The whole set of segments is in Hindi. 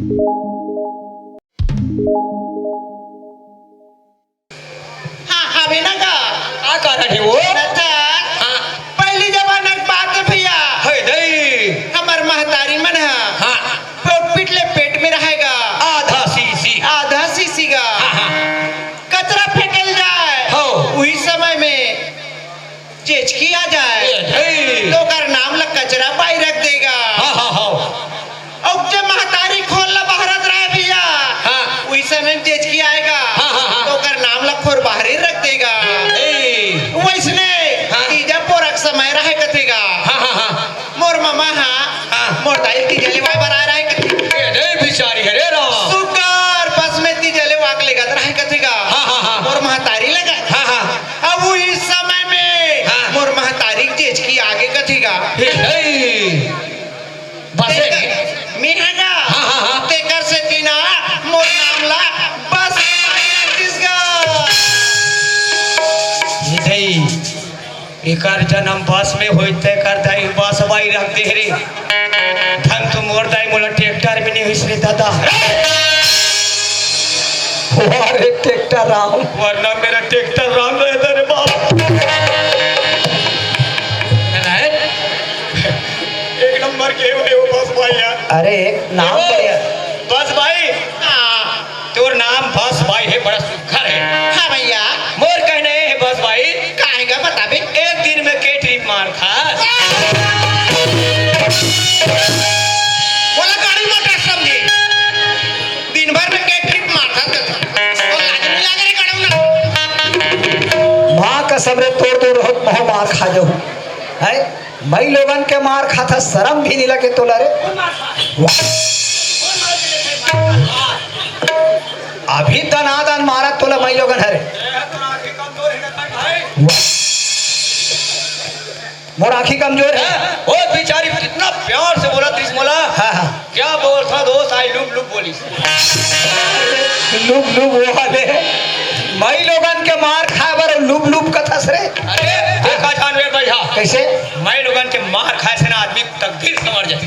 हाँ हाँ बेना का आ कर रहे वो हाँ पहली जमानक बात है भैया है दई हमार महतारी मन है हाँ पिटले पेट में रहेगा आधा सीसी का हाँ कचरा फेंकल जाए हो वही समय में चेचकी आ जाए तो कर नाम ला कचरा पाई रख देगा अब जब महतारी खोल ला बाहरत रहे भैया वही समय में चेचकी आएगा तो कर नाम ला खोर बाहर ही रख देगा वैसने तीजा पोरक समय रहे कथेगा मोर मामा मोर दाई तीजले वाई बरा रहे कथे बिचारी है रे राम सुकर बस में तीजले वाक लेगा रहे कथेगा मोर महतारी लगा अब वही समय में मोर महतारी चेचकी आगे कथेगा बस मेहगा तेकर से तीना मोर नाम ला बस एकर जन्म बस में होई ते कर दाई बस बाई रख दे रे धन तो मोर दाई मोला ट्रैक्टर में नहीं होइस रे दादा अरे ट्रैक्टर राम वरना मेरा ट्रैक्टर राम रहता रे बाप एक नंबर के हो बस भाई यार अरे एक नाम बढ़िया बस भाई तोर नाम बस भाई है बड़ा सुखर है हाँ भैया मोर कहने है बस भाई काहेगा बता बे एक दिन में के ट्रिप मार खास बोला गाड़ी मोटर समझे दिन भर में के ट्रिप मारता और लाज नहीं लागे रे गड़म माँ कसम रे तोड़ बहुत मोह मार खा जाऊ है मई लोगन के मार खाता शर्म भी नहीं लगे तोला रे अभी दनादन मारा तोला मई लोगन हरे मोर आँखी कमजोर है ओ बेचारी कितना प्यार से बोला त्रिस मोला क्या बोल था दोस्त आई लुक लुक बोली लुब लुब वो वाले मई लोगन के मार खाए बर लुब लुब कथस रे अरे देखा जानवर भैया कैसे मैं लोगन के मार खाए से ना आदमी तकदीर समझ जाते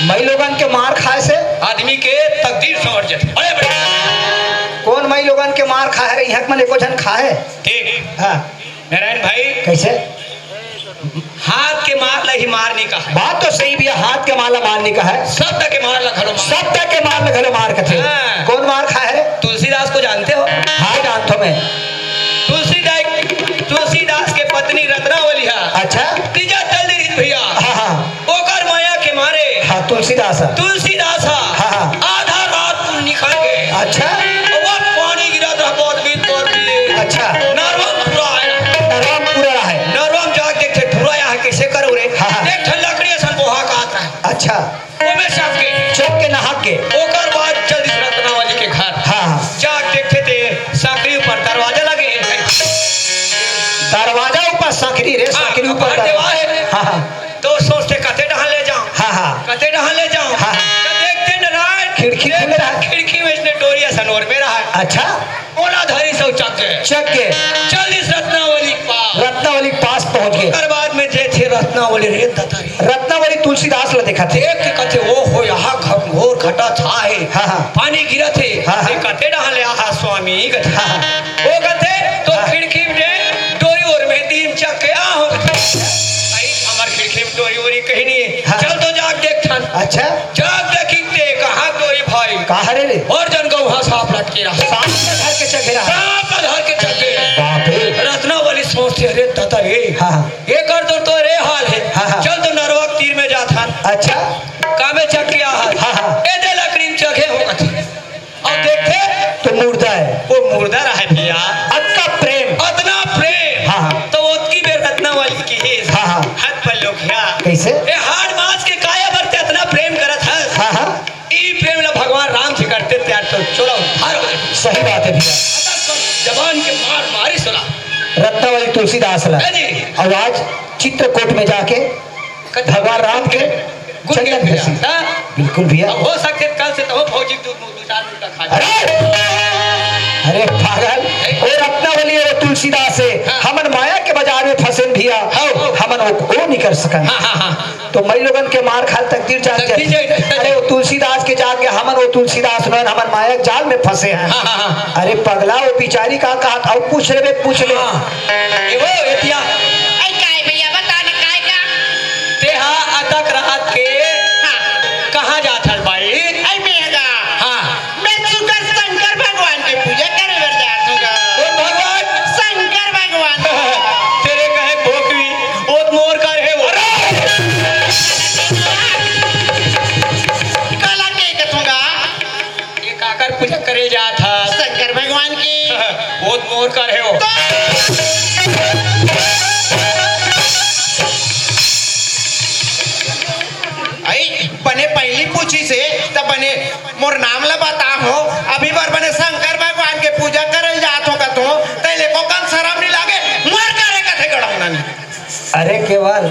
मई लोगन के मार खाए से आदमी के तकदीर समझ जाते बड़े बड़े कौन मई लोगन के मार खाए रे यहाँ में एको जन खाए ठीक हाँ नारायण भाई कैसे हाथ के मार ला ही मारने का है बात तो सही भी है हाथ के माला मारने का है शब्द के मार ला घरो मार शब्द के मार में घलो मार कथे हाँ। कौन मार खाए रे तुलसीदास को जानते हो हाँ जानतो मैं तुलसीदास के पत्नी रत्नावली है अच्छा तीजा चल रही भैया हाँ ओकर माया के मारे हाँ तुलसीदास हाँ आधा रात निकल गए अच्छा वो पानी गिरा था बहुत अच्छा नरवम पूरा है नरवम जाग देखते ठुराया है कैसे करो रे हाँ। एक ठन लकड़ी सन बोहा का आता है अच्छा वो में सब के चौक के नहा के ओकर बाद जल्दी रत्नावली के घर हाँ जाग देखते थे साकरी ऊपर दरवाजा लगे दरवाजा ऊपर सकरी रे सकरी ऊपर हाँ तो सोचते कते डहां ले जाऊं कते डहां ले जाऊं तो देखते नारायण खिड़की खुले रहा खिड़की में इसने डोरिया सनोर में रहा अच्छा ओला धरी सब चक के चालीस रत्नावली रत्नावली के पास पहुंच गए ओकर बाद में जे थे रत्नावली रे दतारी रत्नावली तुलसीदास ला देखा थे देख के कथे वो हो यहाँ घोर घटा था है पानी गिरा थे कते डहां ले आहा स्वामी कथे वो कथे तो खिड़की में डोरी और में तीन चक्के आ हो हमार खिड़की में डोरी वोरी कहीं नहीं है चल तो जाग देख थान अच्छा जाग देखी ते कहां डोरी भाई कहां रे और जन को वहां सांप लटके रहा सांप धर के चके रहा सांप धर के चके बाप रे रत्नावली सोचते अरे दादा रे ये कर तो रे हाल है चल तो नरवा तीर में जा था अच्छा कामे चके आ ए दे लकड़ी चके हो कथी अब देखते तो मुर्दा है वो मुर्दा रहा है भैया अतना प्रेम तो उसकी बेर रत्नावली की है हाथ पर लोग कैसे ए हार मास के काया बरते इतना प्रेम करत है ई प्रेम ला भगवान राम से करते त्यार तो चलो सही बात है भैया जवान के मार मारी सुना रत्नावली तुलसीदास ला और आज चित्रकूट में जाके भगवान राम के चंदन घसी बिल्कुल भैया हो सकते कल से तो फौजी दो चार मिनट खा अरे पागल और रत्नावली और तुलसीदास से हमन माया के बाजार में फंसे भैया हमन मन वो नहीं कर सकन। तो मई लोगन के मार खाल तकदीर जाग जाए। अरे वो तुलसीदास के जाके हमन वो तुलसीदास में हमन माया जाल में फंसे हैं। अरे पगला वो बिचारी का कहा था पूछ ले पूछ ले वो एतिया आई काय भैया बता ना काय का तेहा अतक रात के कहाँ जात हल भाई? आई मेगा हाँ मैं सुकर शंकर भगवान की पूजा करे बर जात हूँगा। कौन भगवान? शंकर भगवान तेरे कहे भोकवी ओत मोर का रहे वो कला के कथूंगा ये काकर पूजा करे जात था शंकर भगवान की ओत मोर का रहे वो आई बने पहली पूछी से तब बने मोर नाम ला बता हो अभी बार बने शंकर भगवान के पूजा करल जात हो कतो तैले को कन शरम नहीं लागे मार करे कथे गड़ौना नहीं। अरे केवल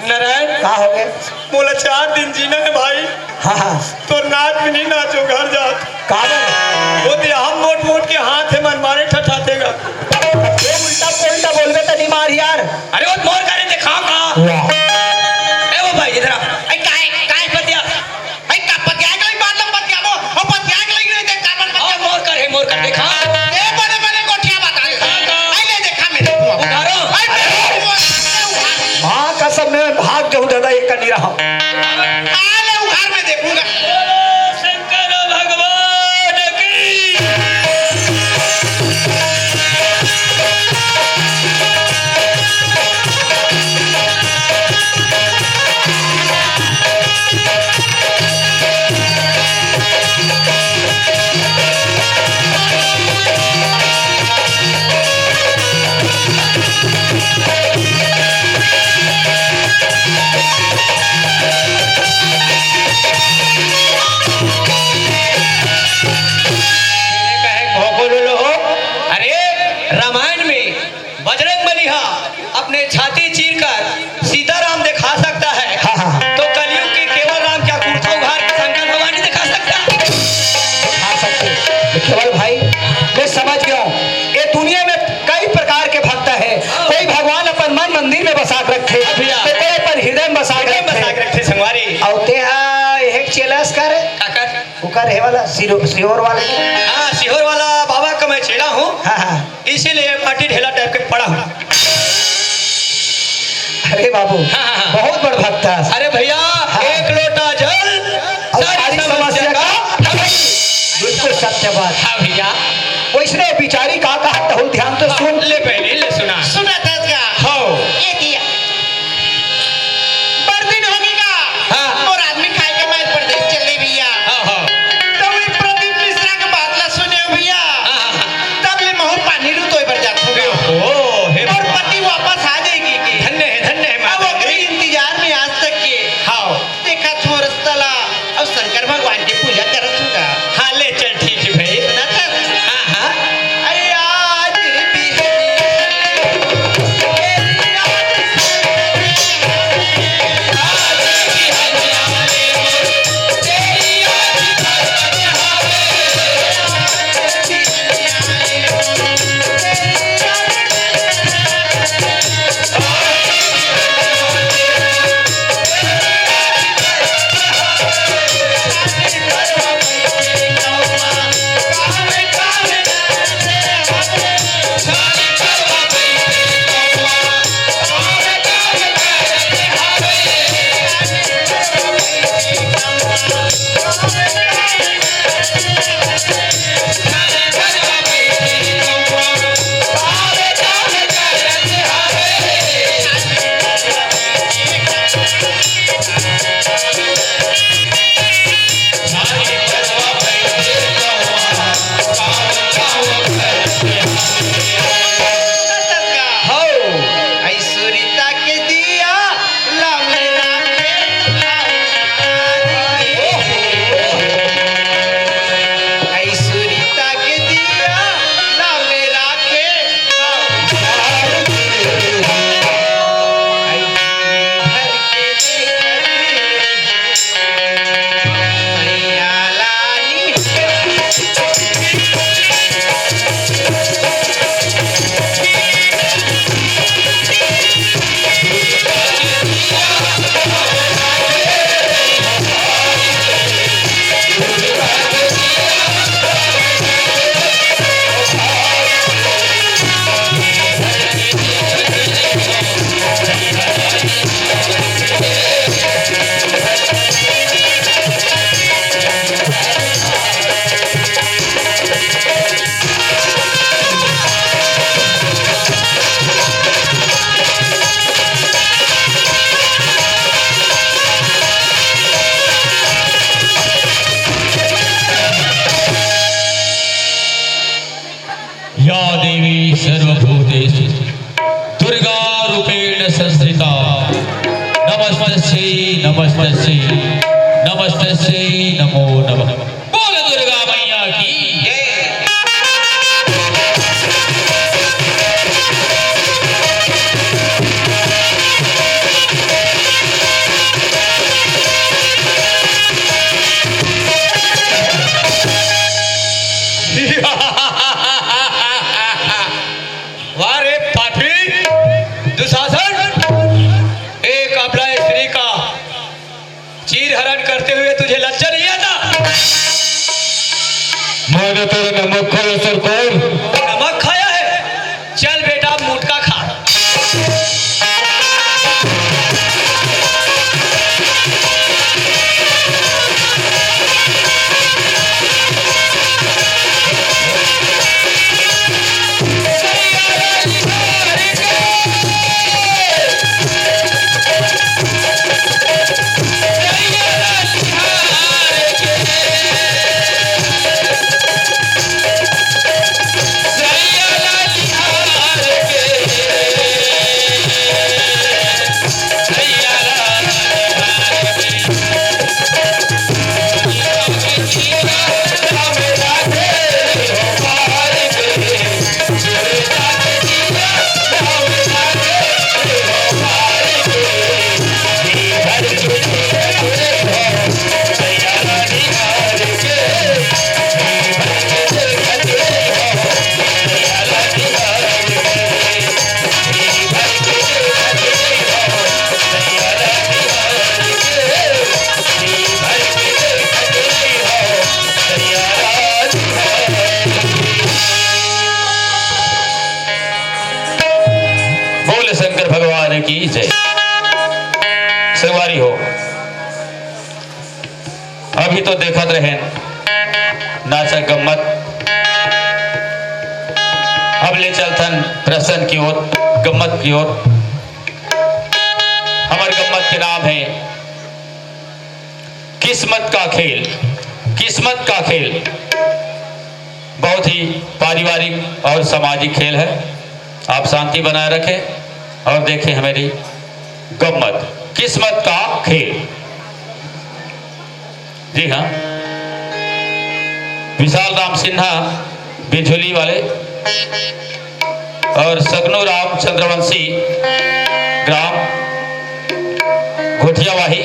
नारायण का हो गए? बोला 4 दिन जीना है भाई। हाँ हाँ तो नाच में नहीं नाचो घर जात का बोले? वो दिया हम मोट मोट के हाथ है मन मारे ठठातेगा ये उल्टा पुल्टा बोलबे तो नहीं मार यार। अरे वो मोर करे दिखाओ का वाह ए वो भाई इधर आ आई काय काय पतिया आई का पतिया के लिए बात पतिया वो और पतिया के लिए नहीं देख कार्बन आओ पतिया मोर कर दिखा ए बने बने कोठिया बता आई ले देखा मेरे को उधारो आई माँ कसम में भाग जाऊँ दादा एक का नहीं रहा। आले उघार में देखूंगा। शंकर भगवान की रामायण में बजरंग बली अपने छाती चीर कर सीताराम दिखा सकता है। हाँ। तो कलयुग के केवल राम क्या कुर्ता उघार के शंकर भगवान नहीं दिखा सकता? दिखा सकते केवल भाई मैं समझ गया हूँ। ये दुनिया में कई प्रकार के भक्त है। कोई भगवान अपन मन मंदिर में बसा के रखे तो कोई अपन हृदय में बसा के रखे संगवारी और ते एक चेलास कर काकर उकर है वाला सिहोर वाले हाँ सिहोर वाला बाबा का मैं चेला हूँ। हाँ हाँ इसीलिए माटी ढेला टाइप के पड़ा हूँ। अरे बाबू हाँ। बहुत बड़ भक्त है। अरे भैया एक लोटा जल और सारी समस्या का बिल्कुल सत्य बात। हाँ भैया वैष्णव बिचारी का कहा तो ध्यान तो सुन ले पहले ले सुना सुना था इसका हो ये दिया बर्दिन होगीगा हाँ। और आदमी खाए के मैं प्रदेश चले भैया हाँ तो मैं प्रदीप मिश्रा के बात ला सुने हो भैया तब ले महू पानी रू तो भर जात होगा ओ हे और पति वापस आ जाएगी की धन्य है अब ओकरे इंतजार में आज तक के हाँ देखा छोरस तला और शंकर भगवान की पूजा करत होगा हाँ ले चल ठीक है भाई सुना था हाँ हाँ अरे आज भी नमस्तस्यै नमस्तस्यै नमो नमः। बोल दुर्गा मैया की जय। वारे पापी दुशासन, एक अपना स्त्री का चीर हरण करते हुए तुझे लज्जा नहीं आता? मैंने तेरे नमक खाया सरकार। नमक खाया है? चल बेटा मुटका खा। शंकर भगवान की जय। सवारी हो, अभी तो देखत रहे नाचा गम्मत, अब ले चलतन प्रसन्न की ओर, गम्मत की ओर। हमारे गम्मत के नाम है किस्मत का खेल। किस्मत का खेल बहुत ही पारिवारिक और सामाजिक खेल है। आप शांति बनाए रखें और देखें हमारी गम्मत, किस्मत का खेल। जी हाँ, विशाल राम सिन्हा बिझुली वाले और सगनू राम चंद्रवंशी ग्राम घोटियावाही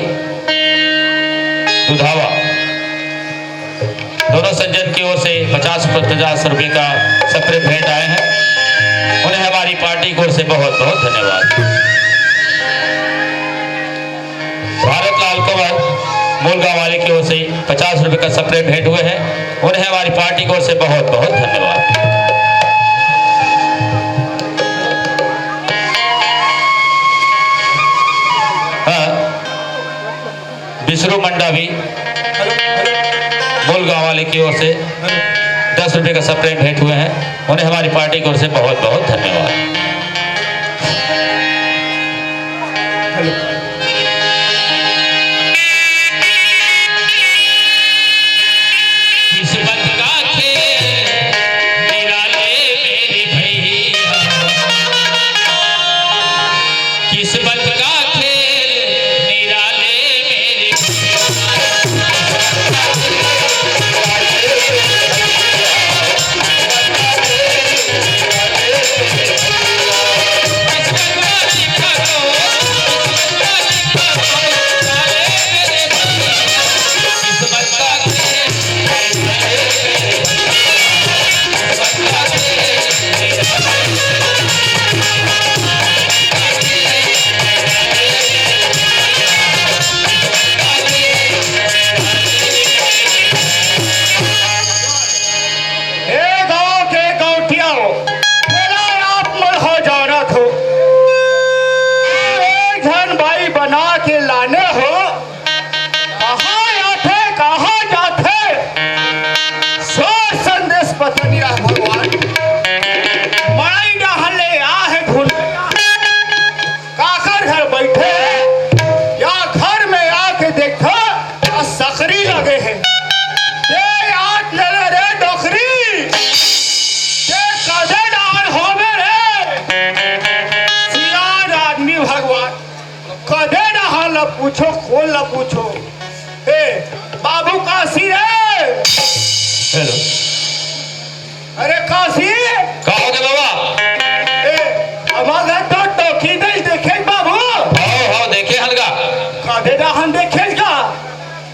दुधावा, दोनों सज्जन की ओर से 50 रुपए का सेपरेट भेंट आए हैं। उन्हें हमारी पार्टी की ओर से बहुत बहुत धन्यवाद। भारत लाल कंवर मूलगांव वाले की ओर से 50 रुपए का सेपरेट भेंट हुए हैं। उन्हें हमारी पार्टी की ओर से बहुत बहुत धन्यवाद। विष्णु मंडा भी मूलगांव वाले की ओर से 10 रुपए का सेपरेट भेंट हुए हैं। उन्हें हमारी पार्टी की ओर से बहुत बहुत धन्यवाद। किस्मत का खेल निराले मेरे भैया, किस्मत का खेल निराले मेरे ना पूछो, खोल ना पूछो। ए बाबू काशी रे। हेलो, अरे काशी का हो गया बाबा? ए हमारा तो टोकी नहीं देखे बाबू। हो देखे हलगा कादे रहन देखे का।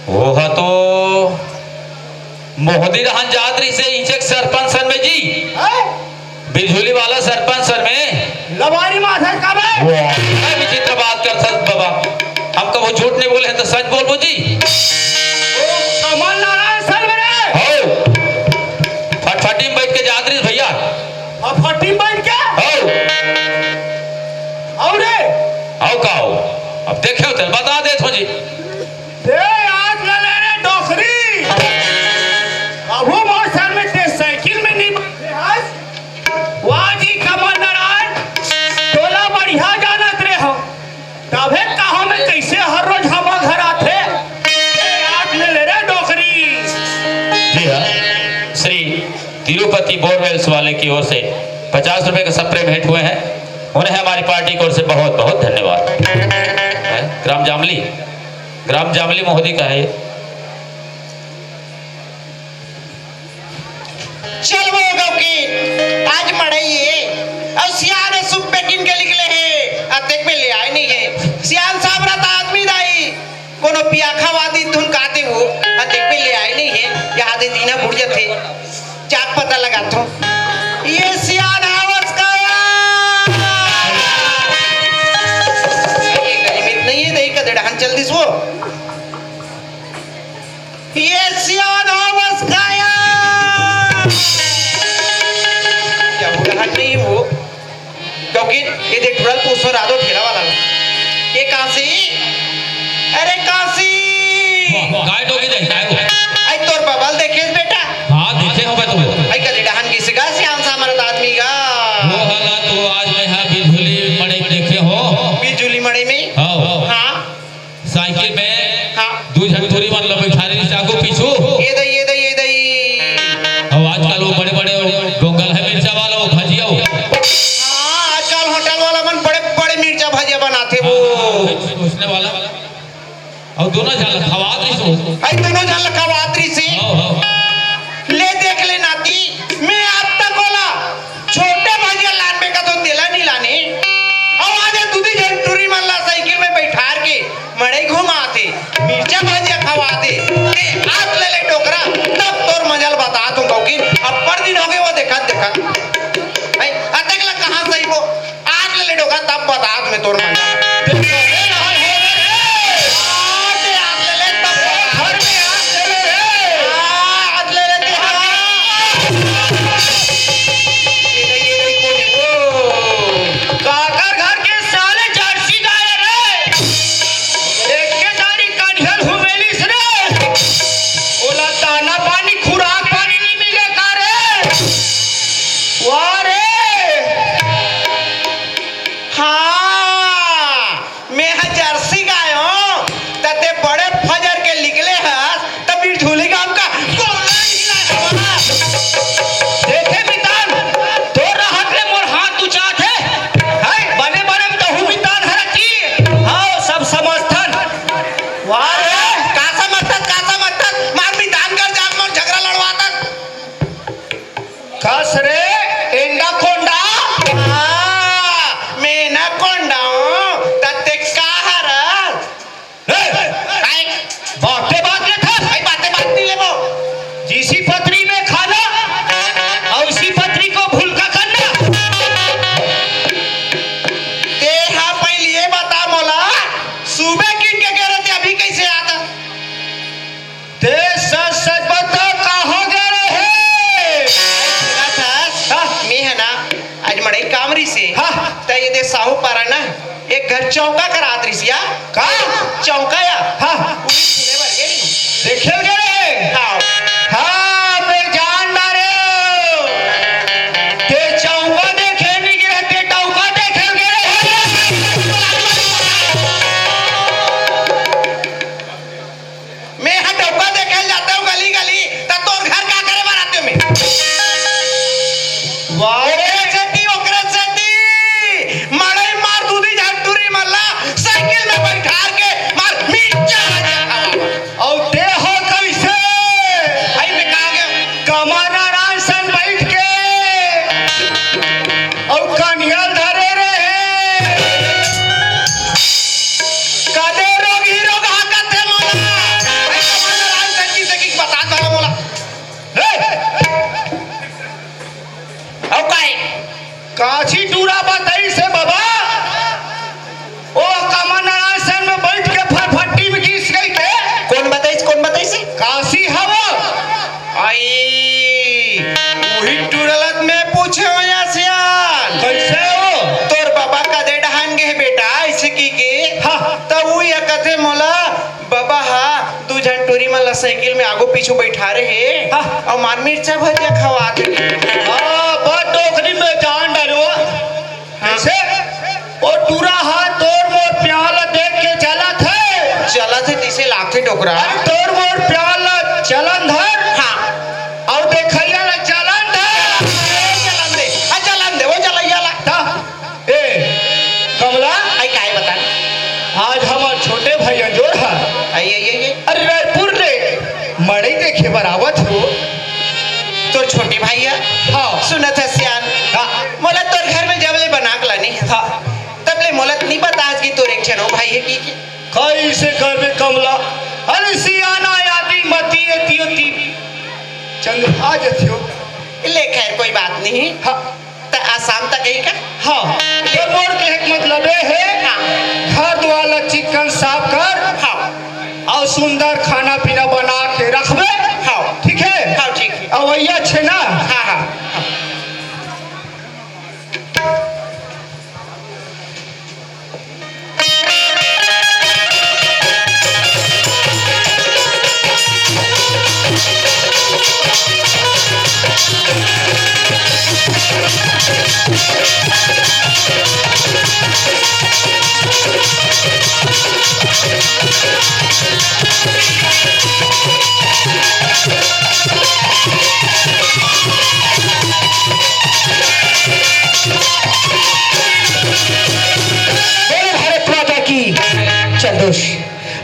वो हा तो मोहदी रहन जादरी से इचक सरपंच सर में जी, बिजली वाला सरपंच सर में लवारी माथा का बे। विचित्र बात कर सच बाबा, हम कब वो झूठ नहीं बोले हैं तो सच बोल जी। कमल नारायण सर मेरे हो फटफटी में बैठ के जादरी भैया, फटी बैठ के हो और आओ का हो, अब देखे हो बता दे थो जी। दे आज ले रे डोखरी। अब वो मोटर में ते साइकिल में नहीं बैठे हस। वाजी कमल नारायण टोला बढ़िया जानत रे हो, तबे कहा में कैसे हर रोज हम घर आते। आज ले रे डोखरी। जी हाँ, श्री तिरुपति बोरवेल्स वाले की ओर से 50 रुपए के स्प्रे भेंट हुए हैं, उन्हें हमारी पार्टी की ओर से बहुत बहुत धन्यवाद। ग्राम जामली मोहदी का है। चल वो गौकी आज मड़ाइए और सियान सुप पे किन के निकले हैं, अब देख में ले आए नहीं है। सियान साहब रहता आदमी दाई कोनो पियाखा वादी धुन काते वो, अब देख में ले आए नहीं है। यहाँ दे दीना बुढ़िया थे, चाक पता लगा तो ये सियान आवाज का ये गरीब नहीं है, दही का देड़हन चल दिस वो। ये सियान आवाज का नहीं वो, क्योंकि ये देख टुरल पूछो राधो ठेला वाला ये काशी। अरे काशी गाय डोगी देख गाय को आई तोर बबल देखे बेटा। हाँ देखे हो बे तुम आई कले डहन की सिगा श्याम सामरत आदमी का वो हला तो आज मैं हां बिजली मड़े देखे हो, बिजली मड़े में। हां हां साइकिल में हां दू झंटूरी मतलब बैठा रही चाकू पीछू। ये दई अब आजकल वो बड़े बड़े गोंगल है मिर्चा वाला वो भजिया हो। हां आजकल होटल वाला मन बड़े बड़े मिर्चा भजिया बनाते वो उसने वाला और दोनों जन खवात रही सो। आई दोनों जन खवात्री से ले देख ले नाती, मैं आज तक बोला छोटे भजिया लान में का तो तेला नहीं लाने, और आज दूधी झंटूरी मल्ला साइकिल में बैठा के मड़े घुमाते मिर्चा भजिया खवाते। आज ले टोकरा तब तोर मजल बता दूं क्योंकि अब पर दिन हो गए वो देखा आई अतकला कहां सही वो आज ले टोकरा तब बता दूं मैं तोर मजल। साहू पारा ना एक घर चौका करा दृश्या का चौका या हां सुने बर के देखे गे हां हां मैं जान मारे ते चौका देखे नहीं गे ते टौका देखे गे मैं हां टौका देखे जाता हूं गली गली त तोर घर का करे बनाते हो मैं वाह साइकिल में बैठा के मोला साइकिल में आगो पीछू बैठा रहे और मार मिर्चा भजिया खवा दे बस टोकरी में जान डालो कैसे और टूरा हाथ तोड़ मोड़ प्याला देख के चला थे चला थे तिसे लाथे टोकरा अरे तोड़ मोड़ प्याला चलन धर हाँ और देखैया ला चलन धर चलन दे चलन दे वो चलैया ला ए कमला आई काहे बता आज हमार छोटे भाई अंजोर है आई अरे रायपुर ले मड़ई देखे बरावत हो तो छोटे भैया हाँ सुनत है सियान मोला तोर घर में जबले बना के लानी हाँ तबले मोला नहीं पता आज की तोर एक छनो भाई है की कैसे कर में कमला अरे सियाना यादी मती एती चंद आज थियो ले खैर कोई बात नहीं हाँ तो आसाम तक ही का हाँ तो मोर के एक मतलब है घर वाला चिकन साफ कर हाँ और सुंदर खाना पीना बना के रखबे हाँ ठीक है हाँ ठीक है अवैया छे ना हाँ हाँ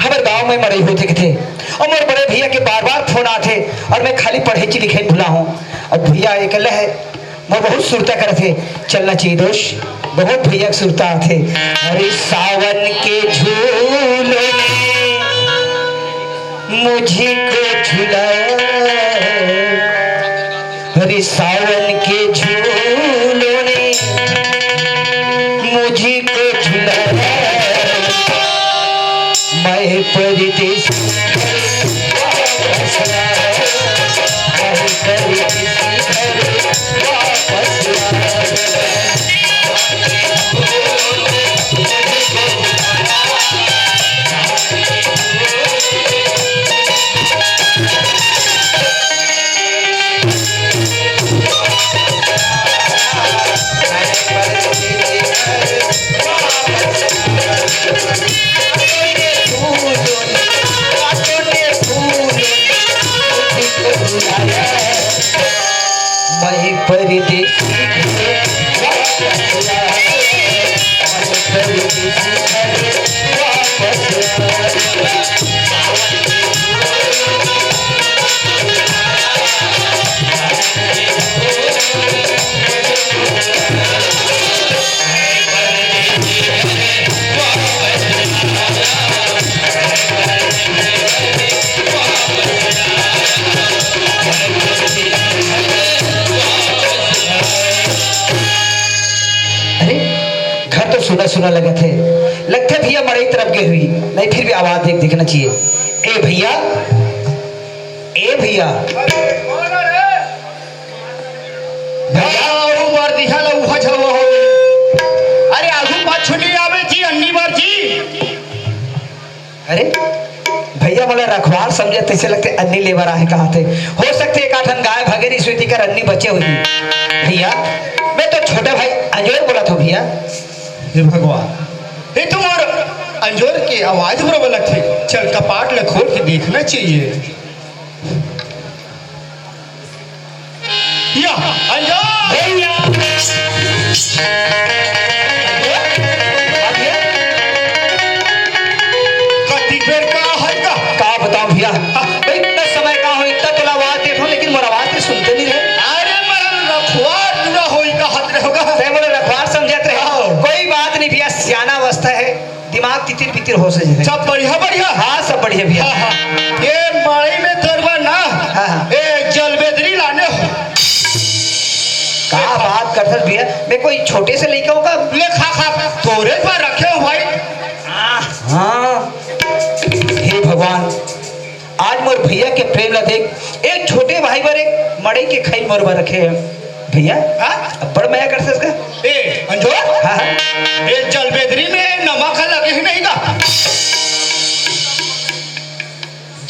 हमारे गांव में मरे होते थे और मेरे बड़े भैया के बार बार फोन आते और मैं खाली पढ़े ची लिखे भुला हूँ और भैया एक है मैं बहुत सुरता करे थे चलना चाहिए दोस्त बहुत भैया सुरता आते अरे सावन के झूलों ने मुझे को झुलाया अरे सावन के झूलों ने मुझे को झुलाया मैं परदेश सुना सुना लगा थे लगते भैया मड़ई तरफ गई हुई नहीं फिर भी आवाज देखना चाहिए ए भैया भैया अरे आगू पाछुली आवे जी अन्नी बार जी अरे भैया बोले रखवार समझे तैसे लगते अन्नी लेबर आए कहा थे हो सकते एक आठन गाय भगेरी स्वीति कर अन्नी बचे हुई भैया मैं तो छोटे भाई अंजोर बोला था भैया हे भगवान ये तुम और अंजोर की आवाज बराबर लगती चल कपाट ले खोल के देखना चाहिए या अंजोर भैया कति बेर का बताओ भैया इतना समय का हो इतना तो आवाज देखो लेकिन मोर आवाज सुनते नहीं रहे अरे मरल रखवार पूरा होई का हाथ रहेगा ते बोले रखवार समझते रहे कोई बात नहीं भैया सियाना अवस्था है दिमाग तितिर बितिर हो से सब बढ़िया बढ़िया हाँ सब बढ़िया भैया ये मड़ई में तोरवा ना ए जलबेदरी लाने हो कहा बात करते भैया मैं कोई छोटे से लेके होगा ले खा तोरे पर रखे हो भाई हाँ हे भगवान आज मोर भैया के प्रेम ला देख एक छोटे भाई पर एक मड़ई के खाई मोर पर रखे हैं भैया बड़ मया कर सकता ए अंजोर हाँ ए जलबेदरी में नमक लगे ही नहीं का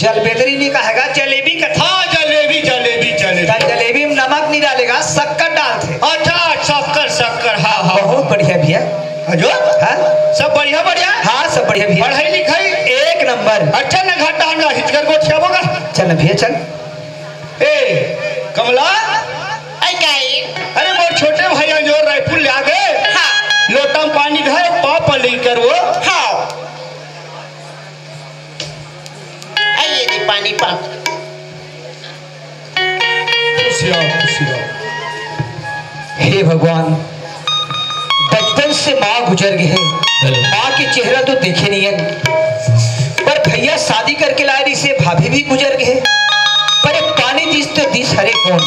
जलबेदरी नहीं कहेगा, जलेबी का था। हाँ जलेबी जलेबी जलेबी। जलेबी में नमक नहीं डालेगा, शक्कर डालते। अच्छा शक्कर शक्कर। हाँ हाँ बहुत बढ़िया भैया। हजूर हाँ सब बढ़िया बढ़िया। हाँ सब बढ़िया भैया, पढ़ाई लिखाई एक नंबर। अच्छा न घाटा ना हिचकर को क्या होगा। चल ना भैया चल। ए कमला, आई काई अरे मोर छोटे भैया जो रायपुर ले आ गए। हाँ लोटा में पानी धाए पाप लेकर वो। हाँ आइए जी पानी पाप। हे भगवान, बचपन से माँ गुजर गए, माँ के चेहरा तो देखे नहीं है, पर भैया शादी करके लाए रही से भाभी भी गुजर गए, पर एक पानी दिस तो दिस हरे कौन,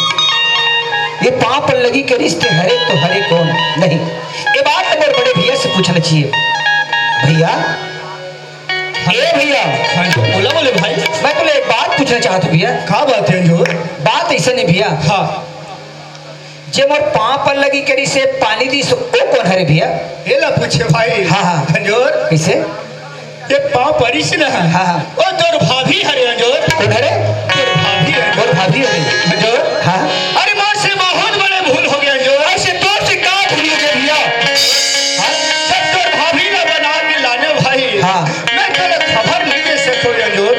ये पाँव पर लगी के रिश्ते हरे तो हरे कौन नहीं। ये बात तो मेरे बड़े भैया से पूछना चाहिए। भैया ए भैया, बोला बोले भाई। मैं तुम्हें एक बात पूछना चाहता हूँ भैया। क्या बात है जो? बात ऐसा नहीं भैया, हाँ जे मोर पाँव पर लगी करी से पानी दी सो ओ कौन हरे भैया? ये ला पूछे भाई। हाँ, हाँ। हजूर कैसे? ये पाँव परिस न है। हाँ, हाँ। ओ तोर भाभी हरे हजूर। कौन हरे? तोर भाभी है। मोर भाभी हरे। हजूर हाँ। अरे मोर से बहुत बड़े भूल हो गया हजूर। ऐसे तोर से कहाँ भूल हो गया भैया? हाँ? सब तोर भाभी ने बना के लाने भाई। हाँ। मैं तेरे खबर नहीं दे सको हजूर।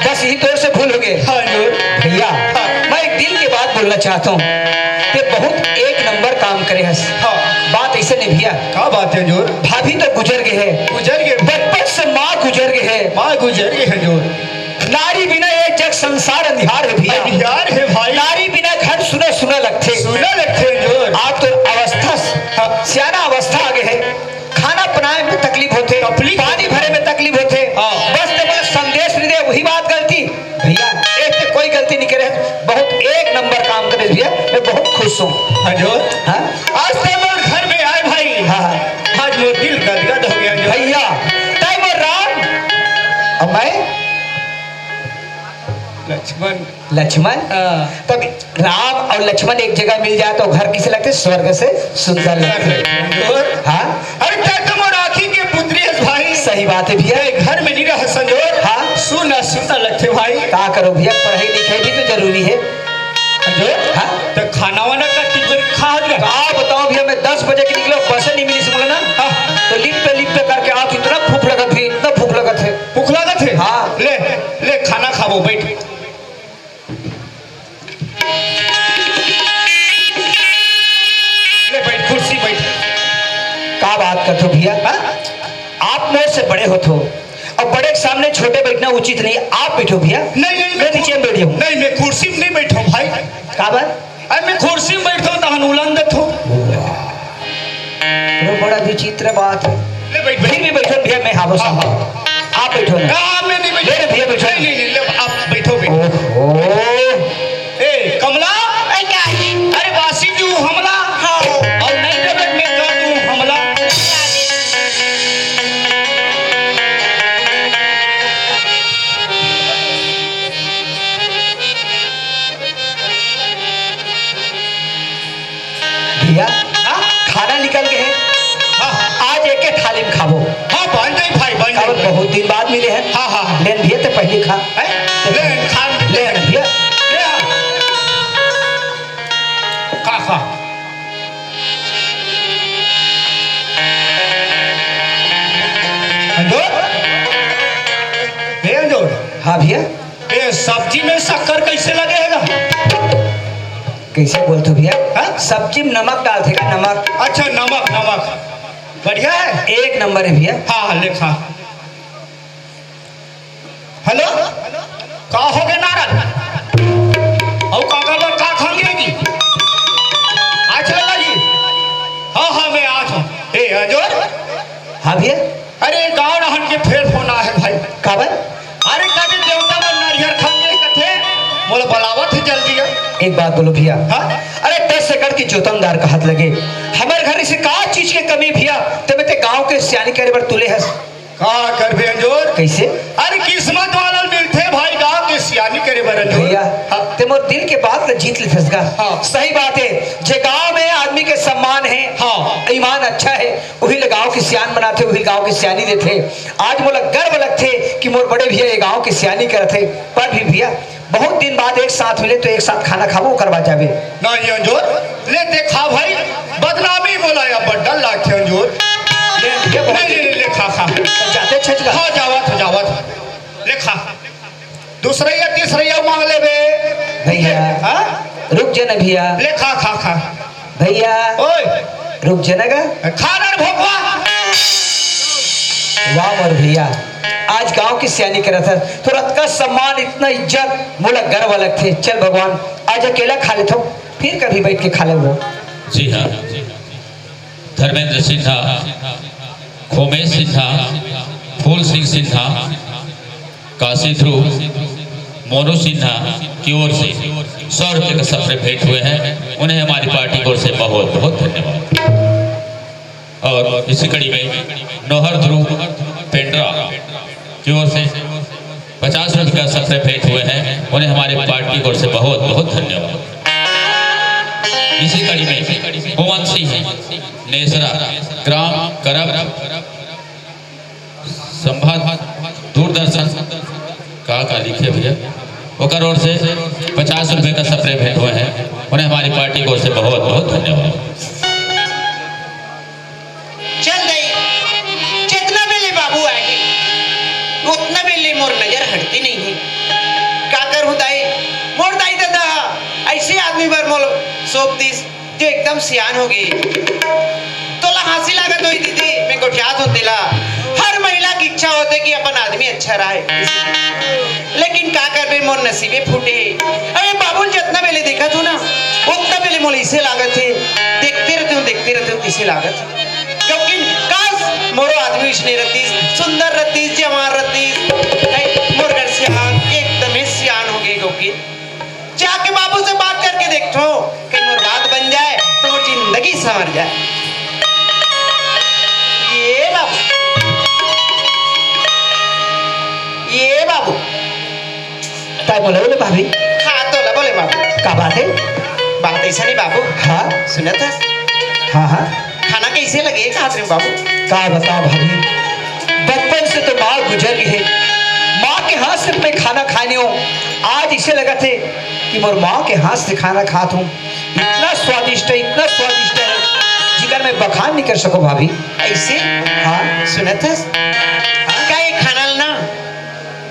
बस यही तोर से भूल हो गए। हाँ हजूर। भैया हाँ। मैं एक दिल की बात बोलना चाहता हूँ कि बहुत एक नंबर काम करे हस। हाँ। बात ऐसे नहीं भैया, क्या बात है हजूर? भाभी तो गुजर गए है, गुजर गए। बचपन से माँ गुजर गए है, माँ गुजर गए हजूर। नारी बिना ये जग संसार अंधियार है भैया। यार है भाई। नारी बिना घर सुना सुना लगते। सुना लगते हजूर। आप तो अवस्था सियाना अवस्था आ गए है, खाना बनाए में तकलीफ होते, तकलीफ? पानी भरे में तकलीफ होते, हाँ। बस तो बस संदेश नहीं दे वही बात गलती। भैया एक तो कोई गलती नहीं करे, बहुत एक नंबर काम करे भैया, मैं बहुत खुश हूँ। हजूर हाँ? आज से मोर घर में आए भाई। हाँ। आज मोर दिल गदगद हो गया हजूर। भैया टाइम और राम और मैं लक्ष्मण। लक्ष्मण। तब राम और लक्ष्मण एक जगह मिल जाए तो घर किसे लगते? स्वर्ग से सुंदर लगते। हजूर हाँ अरे क्या तुम और आखी के पुत्री है भाई। सही बात है भैया। घर में नहीं रह संजोर। हाँ। सुना सुना लगते भाई। क्या करो भैया, पढ़ाई लिखाई भी तो जरूरी है। हजूर हाँ? तो खाना वाना का टिकट खा जा। आप बताओ भैया, मैं 10 बजे के निकला, बस नहीं मिली से ना। हाँ। तो लिप पे करके आप इतना भूख लगत थी, इतना भूख लगत है। भूख लागत है। हाँ। ले ले खाना खाबो बैठ। ले बैठ कुर्सी बैठ। क्या बात करते हो भैया? हाँ? आप मेरे से बड़े होते हो और बड़े के सामने छोटे बैठना उचित नहीं। आप बैठो भैया। नहीं नहीं मैं नीचे में बैठी हूँ। नहीं मैं कुर्सी में नहीं बैठो भाई। क्या बात? अरे मैं कुर्सी में बैठो तो हनुलन दे हो। तो बड़ा विचित्र बात है। ले बैठ फिर भी बैठो भैया, मैं हाबो साहब। आप बैठो ना। कहाँ मैं नहीं बैठो। ले भैया बैठो। नहीं नहीं ले आप बैठो बैठो। ओहो, ए कमला, आई काई अरे वासी जू हमला। हाँ और नहीं देवे मैं कर दूं हमला। भैया हाँ खाना निकल गए हैं, हाँ आज एक एक थाली में खाबो। हाँ बन गई भाई बन अब गई। बहुत दिन बाद मिले हैं। हाँ, हाँ। लेन भैया तो पहले खा। ले खा ले ना भैया। ले आ। खा अंजोर ए अंजोर हाँ भैया। ये सब्जी में शक्कर कैसे लगेगा? कैसे बोलते हो भैया? हाँ? सब्जी में नमक डालते का, नमक अच्छा नमक नमक बढ़िया है। एक नंबर है भैया। हाँ हाँ ले खा। हेलो का हो गए नारद और का खाएंगे जी? आज चला जी। हाँ हाँ मैं आज हूँ। ए अंजोर हाँ भैया। अरे गाँव रहन के फेर फोन है भाई। काबर? अरे कभी देवता में नारियल खाएंगे कथे बोले बलावत है जल्दी है। एक बात बोलो भैया। हाँ? अरे 10 एकड़ की जोतमदार का हाथ लगे, हमारे घर से का चीज के कमी भैया, तब ते गांव के सियानी करे बर तुले हस। का कर भी अंजोर? कैसे? अरे किस्मत वाला मिलते भाई गाँव के सियानी करे बर अंजोर। भैया हाँ। ते मोर दिल के बात जीत ले फसगा। हाँ। सही बात है, जे गांव में आदमी के सम्मान है, हाँ। ईमान अच्छा है, वही ले गाँव की सियान बनाते, वही गाँव की सियानी देते। आज मोला गर्व लगते कि मोर बड़े भैया ये गाँव की सियानी करते। पर भी भैया बहुत दिन बाद एक साथ मिले तो एक साथ खाना खाबो करवा जावे। नहीं अंजोर लेते खा भाई, बदनामी बोला या बड्डा लाखे अंजोर। नहीं ले खा खा जाते छचला हाँ जावत ले खा। दूसरा या तीसरा या मांग ले बे भैया। हाँ रुक जा ना भैया, ले खा खा खा भैया ओए रुक जा ना गा। खा ना भोगवा। वाह मोर भैया, आज गांव की सियानी करत है, थोड़ा का सम्मान इतना इज्जत मोला गर्व अलग थे। चल भगवान आज अकेला खा लेता हूँ, फिर कभी बैठ के खा ले वो। जी हाँ, धर्मेंद्र सिन्हा, खोमेश सिन्हा, फूल सिंह सिन्हा, काशी ध्रुव, मोनू सिन्हा की ओर से 100 रुपये का सफरे भेंट हुए हैं। उन्हें हमारी पार्टी की ओर से बहुत बहुत धन्यवाद। और इसी कड़ी में नौहर ध्रुव पेंड्रा की ओर से 50 रुपये का सफरे भेंट हुए हैं। उन्हें हमारी पार्टी की ओर से बहुत बहुत धन्यवाद। इसी कड़ी में भुवन सिंह नेसरा, ग्राम करब, संभाग दूरदर्शन का लिखे भैया, ओकर ओर से 50 रुपये का सफरे भेंट हुए हैं। उन्हें हमारी पार्टी की ओर से बहुत बहुत धन्यवाद। चल दई, जितना बेले बाबू आएगी उतना बेले मोर नजर हटती नहीं है। का कर दाई, मोर दाई दादा ऐसे आदमी बर मोल सोप दिस जो एकदम सियान हो गई। तोला हंसी लागत होई दीदी, मैं गोठियात हो तेला। हर महिला की इच्छा होते कि अपन आदमी अच्छा रहे, लेकिन का कर बे मोर नसीबे फूटे। अरे बाबू जितना बेले देखा तू ना उतना बेले मोल इसे लागत है। देखते रहते हूँ इसे लागत है। क्योंकि काश मोरो आदमी इसने रतीस, सुंदर रतीस, जवान रतीस, मोर घर सियान एकदम ही सियान हो गई। क्योंकि जाके बाबू से बात करके देखो कहीं मोर बात बन जाए तो मोर जिंदगी संवर जाए। ये बाबू, ये बाबू ताई बोले बोले भाभी हाँ तो ला बोले बाबू। का बात है? बात ऐसा नहीं बाबू, हाँ सुना था हाँ हाँ खाना कैसे लगे खाते हैं बाबू? का बताओ भाभी, बचपन से तो माँ गुजर गई है, माँ के हाथ से मैं खाना खाने हूँ। आज इसे लगा थे कि मोर माँ के हाथ से खाना खात हूँ। इतना स्वादिष्ट है, इतना स्वादिष्ट है जिगर मैं बखान नहीं कर सको भाभी। ऐसे हाँ सुना था क्या ये खाना ना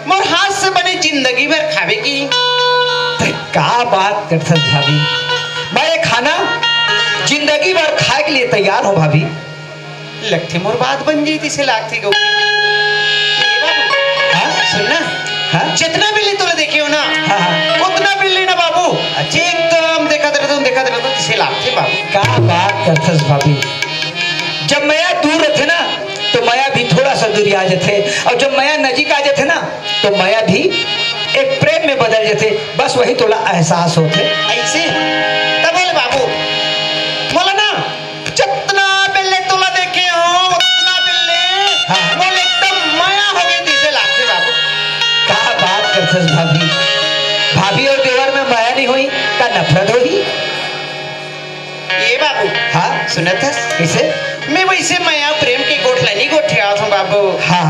मोर हाथ से बने जिंदगी भर खावे की। तो का बात करते भाभी, मैं ये खाना जिंदगी भर खाए के लिए तैयार हूँ भाभी। लगती मोर बात बन गई थी से लागती को। ये बाबू हाँ सुनना, हाँ जितना बिल्ली तोले देखे हो ना हाँ हाँ उतना बिल्ली ना बाबू एकदम देखा रहता किसे लागते बाबू। का बात करते भाभी, जब माया दूर रहते ना तो माया भी थोड़ा सा दूरी आ जाते, और जब माया नजीक आ जाते ना तो माया भी एक प्रेम में बदल जाते। बस वही थोड़ा एहसास होते। ऐसे तब बोले बाबू बोला ना जितना बिल्ले तोला देखे हो उतना बिल्ले हाँ। बोले एकदम माया हो गई जिसे लागते बाबू। का बात करते भाभी, भाभी और देवर में माया नहीं हुई का नफरत हुई? ये बाबू हाँ सुना था कैसे? मैं वैसे माया प्रेम की गोठला नहीं गोठिया था बाबू। हाँ